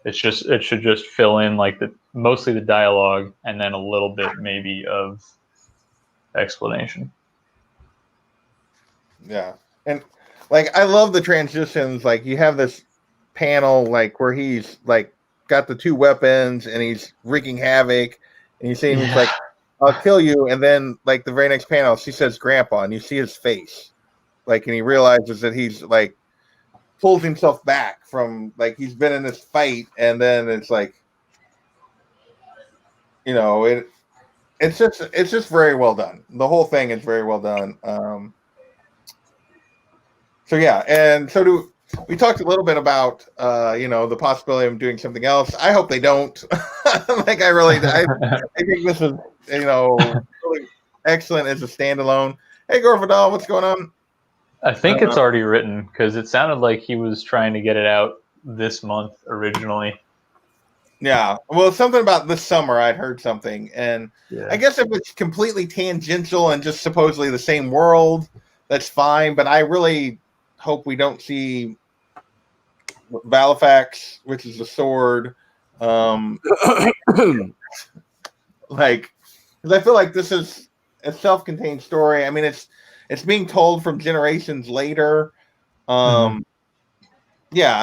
It should just fill in like mostly the dialogue and then a little bit maybe of explanation. Yeah. And like I love the transitions. Like you have this panel like where he's like got the two weapons and he's wreaking havoc, and you see him he's like, I'll kill you, and then like the very next panel she says grandpa, and you see his face. Like, and he realizes that he's like pulls himself back from like he's been in this fight, and then it's like, it's just very well done. The whole thing is very well done. So yeah, and so we talked a little bit about the possibility of doing something else. I hope they don't. Like I think this is really excellent as a standalone. Hey, Gorfadal, what's going on? I think it's already written because it sounded like he was trying to get it out this month originally. Yeah, well, something about this summer. I'd heard something, and Yeah. I guess if it's completely tangential and just supposedly the same world, that's fine. But I really hope we don't see Valifax, which is the sword. Like, because I feel like this is a self-contained story. I mean, it's being told from generations later. Yeah,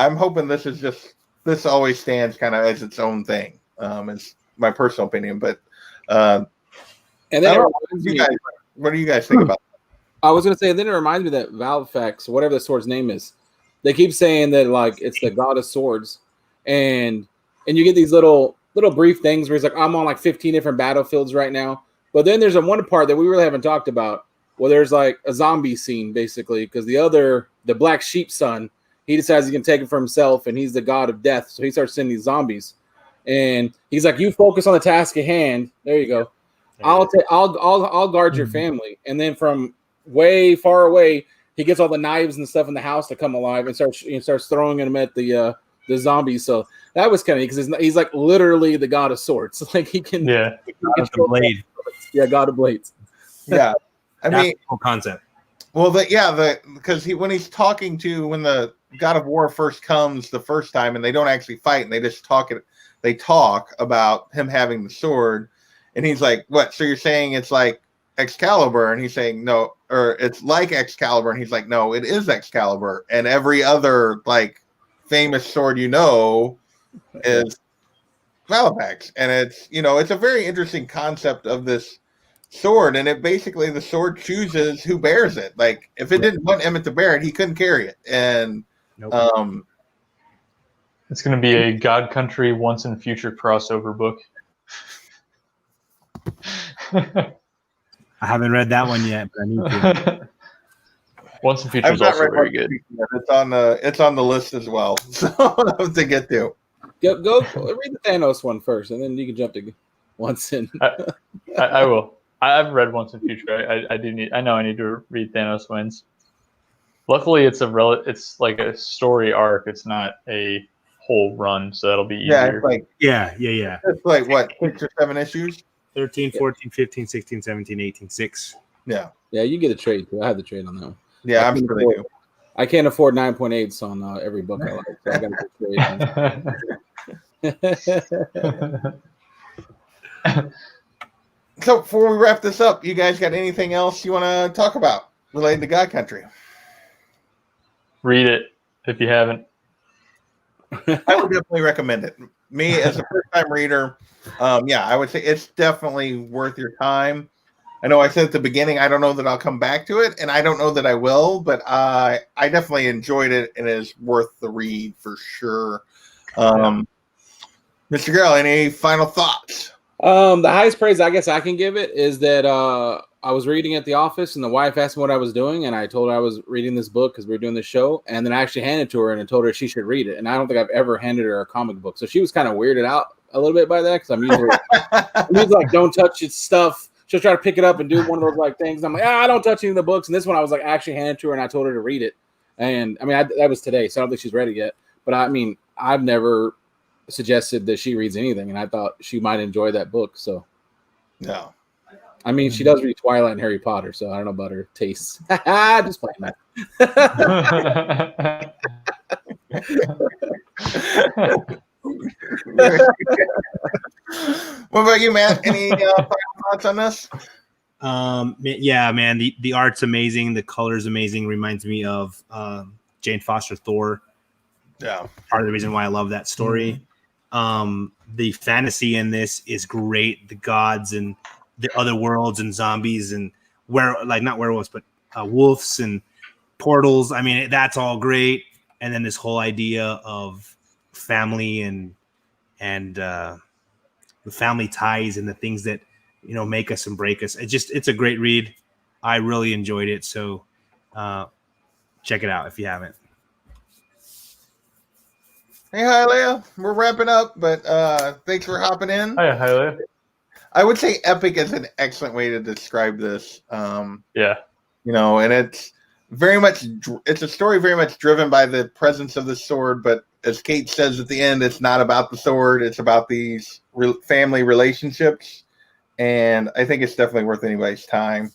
I'm hoping this is just this always stands kind of as its own thing. It's my personal opinion, but and then what do you guys think about that? I was going to say, then it reminds me that Valifax, whatever the sword's name is, they keep saying that like it's the god of swords, and you get these little brief things where he's like, I'm on like 15 different battlefields right now. But then there's a one part that we really haven't talked about, where there's like a zombie scene basically, because the black sheep son, he decides he can take it for himself, and he's the god of death, so he starts sending these zombies, and he's like, you focus on the task at hand. There you go. I'll guard your family, and then from way far away, he gets all the knives and stuff in the house to come alive and starts throwing them at the zombies. So that was kind of because he's like literally the god of swords. Like he can, God of the blade. Yeah, god of blades. Yeah, I mean, whole concept. Well, because when he's talking to when the God of War first comes the first time, and they don't actually fight, and they just talk it. They talk about him having the sword, and he's like, "What? So you're saying it's like Excalibur?" And he's saying, "No," or it's like Excalibur, and he's like, "No, it is Excalibur." And every other like famous sword is Valifax, and it's a very interesting concept of this sword, and it basically the sword chooses who bears it. Like if it didn't want Emmett to bear it, he couldn't carry it, and it's going to be a God Country Once and Future crossover book. I haven't read that one yet, but I need to. Once and Future is also very good. It's on the list as well, so to get to. Go read the Thanos one first, and then you can jump to Once in. I will. I've read Once in Future. I know I need to read Thanos Wins. Luckily, it's like a story arc. It's not a whole run, so that'll be easier. Yeah. It's like what, 6 or 7 issues? 13, 14, 15, 16, 17, 18, 6. Yeah. Yeah, you get a trade too. I have the trade on that one. Yeah, I'm sure they do. I can't afford 9.8s on every book I like, so I got to trade. So before we wrap this up, you guys got anything else you want to talk about related to God Country? Read it if you haven't. I would definitely recommend it. Me as a first-time reader, I would say it's definitely worth your time. I know I said at the beginning, I don't know that I'll come back to it, and I don't know that I will, but I definitely enjoyed it, and it is worth the read for sure. Mr. Garrell, any final thoughts? The highest praise I guess I can give it is that I was reading at the office, and the wife asked me what I was doing, and I told her I was reading this book because we were doing this show, and then I actually handed it to her and I told her she should read it. And I don't think I've ever handed her a comic book, so she was kind of weirded out a little bit by that because I'm usually like, don't touch its stuff. She'll try to pick it up and do one of those like things. I'm like, I don't touch any of the books. And this one I was like actually handed to her, and I told her to read it. And I mean, that was today, so I don't think she's read it yet. But I mean, I've never suggested that she reads anything, and I thought she might enjoy that book. So, no. I mean, she does read Twilight and Harry Potter, so I don't know about her tastes. Just playing that. What about you, Matt? Any final thoughts on this? Yeah, man. The art's amazing. The color's amazing. Reminds me of Jane Foster Thor. Yeah, part of the reason why I love that story. The fantasy in this is great. The gods and the other worlds and zombies and not werewolves, but wolves and portals. I mean, that's all great. And then this whole idea of family and the family ties and the things that make us and break us. It's a great read. I really enjoyed it. So check it out if you haven't. Hey, Hialeah. We're wrapping up, but thanks for hopping in. Hi, Hialeah. I would say epic is an excellent way to describe this. Yeah. And it's very much. It's a story very much driven by the presence of the sword, but as Kate says at the end, it's not about the sword. It's about these family relationships, and I think it's definitely worth anybody's time.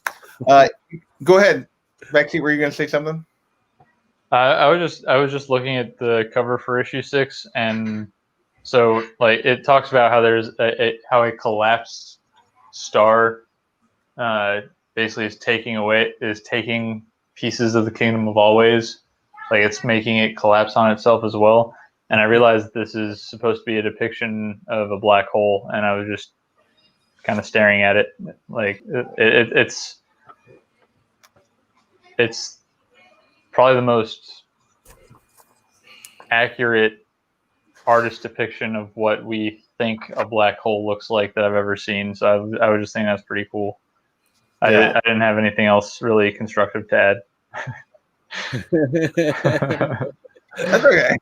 Go ahead, Becky. Were you going to say something? I was just looking at the cover for issue 6, and so like it talks about how there's how a collapsed star basically is taking pieces of the Kingdom of Always, like it's making it collapse on itself as well. And I realized this is supposed to be a depiction of a black hole, and I was just kind of staring at it, like it's probably the most accurate artist depiction of what we think a black hole looks like that I've ever seen. So I was just saying that's pretty cool. Yeah. I didn't have anything else really constructive to add. That's okay.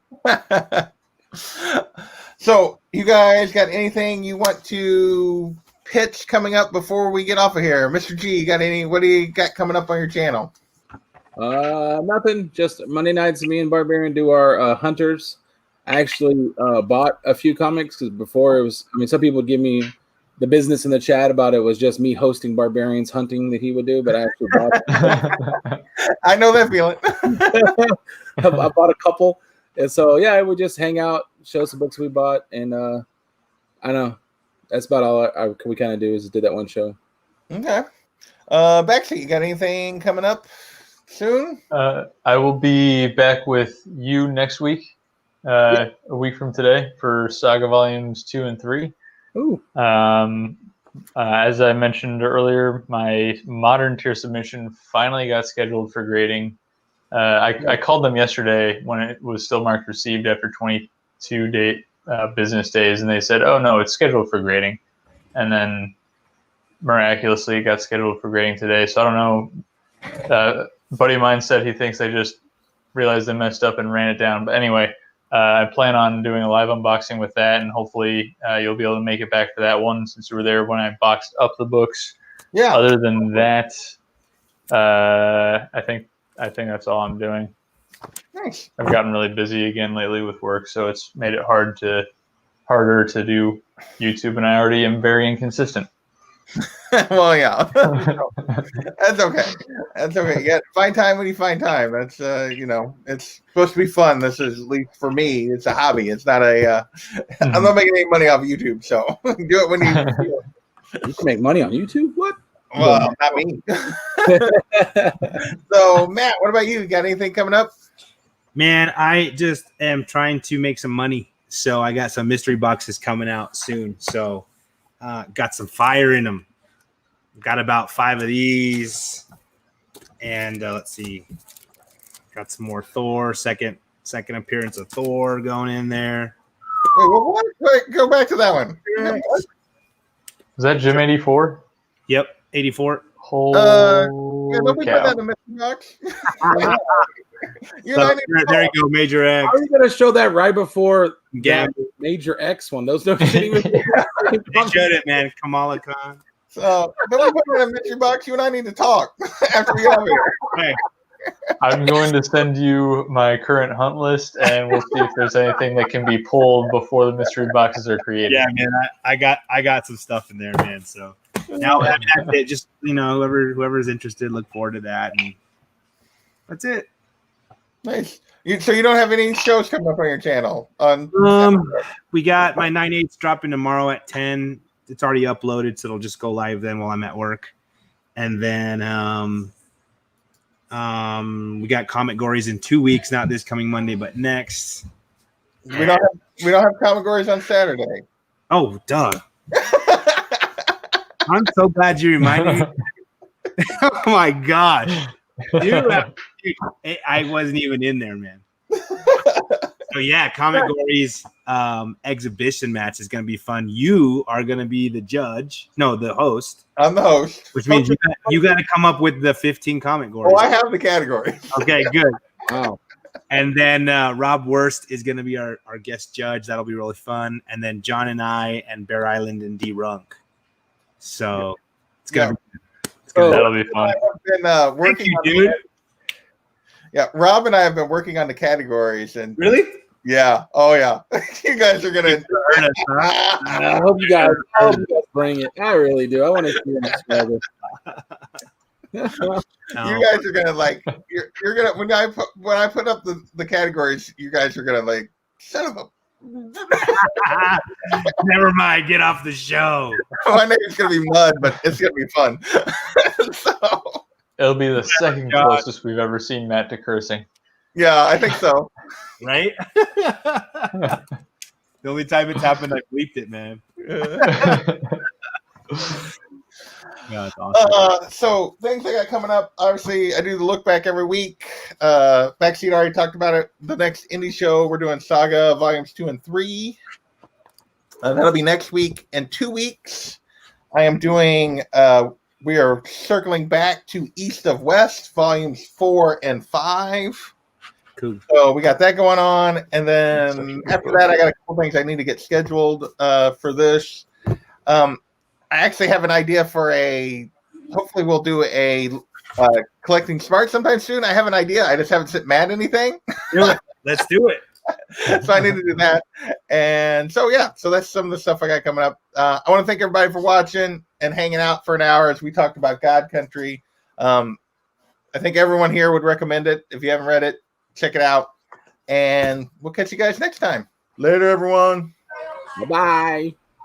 So, you guys got anything you want to pitch coming up before we get off of here? Mr. G, you got what do you got coming up on your channel? Nothing. Just Monday nights, me and Barbarian do our Hunters. I actually bought a few comics because before it was, I mean, some people would give me the business in the chat about it was just me hosting Barbarian's hunting that he would do, but I actually bought I know that feeling. I bought a couple. And so, yeah, I would just hang out, show some books we bought. And I know that's about all we kind of do is did that one show. Okay. Bexy, you got anything coming up soon? I will be back with you next week, a week from today, for Saga Volumes 2 and 3. Ooh. As I mentioned earlier, my modern tier submission finally got scheduled for grading. I called them yesterday when it was still marked received after 22 business days, and they said, "Oh no, it's scheduled for grading," and then miraculously it got scheduled for grading today. So I don't know. A buddy of mine said he thinks they just realized they messed up and ran it down. But anyway, I plan on doing a live unboxing with that, and hopefully you'll be able to make it back for that one since you were there when I boxed up the books. Yeah. Other than that, I think that's all I'm doing. Nice. I've gotten really busy again lately with work, so it's made it harder to do YouTube, and I already am very inconsistent. Well, yeah. That's okay. That's okay. Yeah, find time when you find time. That's it's supposed to be fun. This is, at least for me, it's a hobby. It's not a I'm not making any money off of YouTube, so do it when you You can make money on YouTube? What? Well, not me. So, Matt, what about you? You got anything coming up? Man, I just am trying to make some money. So I got some mystery boxes coming out soon. So got some fire in them. Got about 5 of these. And let's see. Got some more Thor. Second appearance of Thor going in there. Wait, what? Wait, go back to that one. Is that Jim 84? Yep, 84. Holy Let me put that in the mystery box. So, there you go, Major X. How are you going to show that right before Yeah. the Major X one? Those don't even. They showed it, man. Kamala Khan. So, let me put it in the mystery box. You and I need to talk after we get over here. Hey, I'm going to send you my current hunt list, and we'll see if there's anything that can be pulled before the mystery boxes are created. yeah, man. I got some stuff in there, man. So now that's it. Just whoever's interested, look forward to that, and that's it. Nice. So you don't have any shows coming up on your channel? We got my 9/8 dropping tomorrow at 10. It's already uploaded, so it'll just go live then while I'm at work. And then we got Comic Gories in 2 weeks, not this coming Monday, but next. We don't have Comic Gories on Saturday. Oh, duh. I'm so glad you reminded me. Oh my gosh. Dude, I wasn't even in there, man. So yeah, Comic Gories exhibition match is going to be fun. You are going to be the judge. No, the host. I'm the host. Which means you got to come up with the 15 Comic Gories. Oh, I have the category. Okay, good. Wow. And then Rob Wurst is going to be our guest judge. That'll be really fun. And then John and I and Bear Island and D Runk. So it's going to be That'll be fun. I've been working Thank you, on dude. Yeah, Rob and I have been working on the categories, and Really? yeah, oh yeah, you guys are gonna. I hope you guys bring it. I really do. I want to see them struggle. You guys are gonna like. You're gonna when I put up the categories, you guys are gonna like son of a. Never mind. Get off the show. My name's gonna be Mud, but it's gonna be fun. So It'll be the second closest we've ever seen Matt to cursing. yeah, I think so. Right? The only time it's happened, I bleeped it, man. Yeah, that's awesome. So things I got coming up. Obviously, I do the look back every week. Backseat already talked about it. The next indie show we're doing Saga Volumes 2 and 3. That'll be next week. In 2 weeks, I am doing. We are circling back to East of West Volumes 4 and 5. Cool. So we got that going on, and then after that, I got a couple things I need to get scheduled for this. I actually have an idea for hopefully we'll do a collecting smart sometime soon. I have an idea. I just haven't sent Matt anything. Let's do it. So I need to do that. And so, yeah, so that's some of the stuff I got coming up. I want to thank everybody for watching and hanging out for an hour as we talked about God Country. I think everyone here would recommend it. If you haven't read it, check it out. And we'll catch you guys next time. Later, everyone. Bye-bye.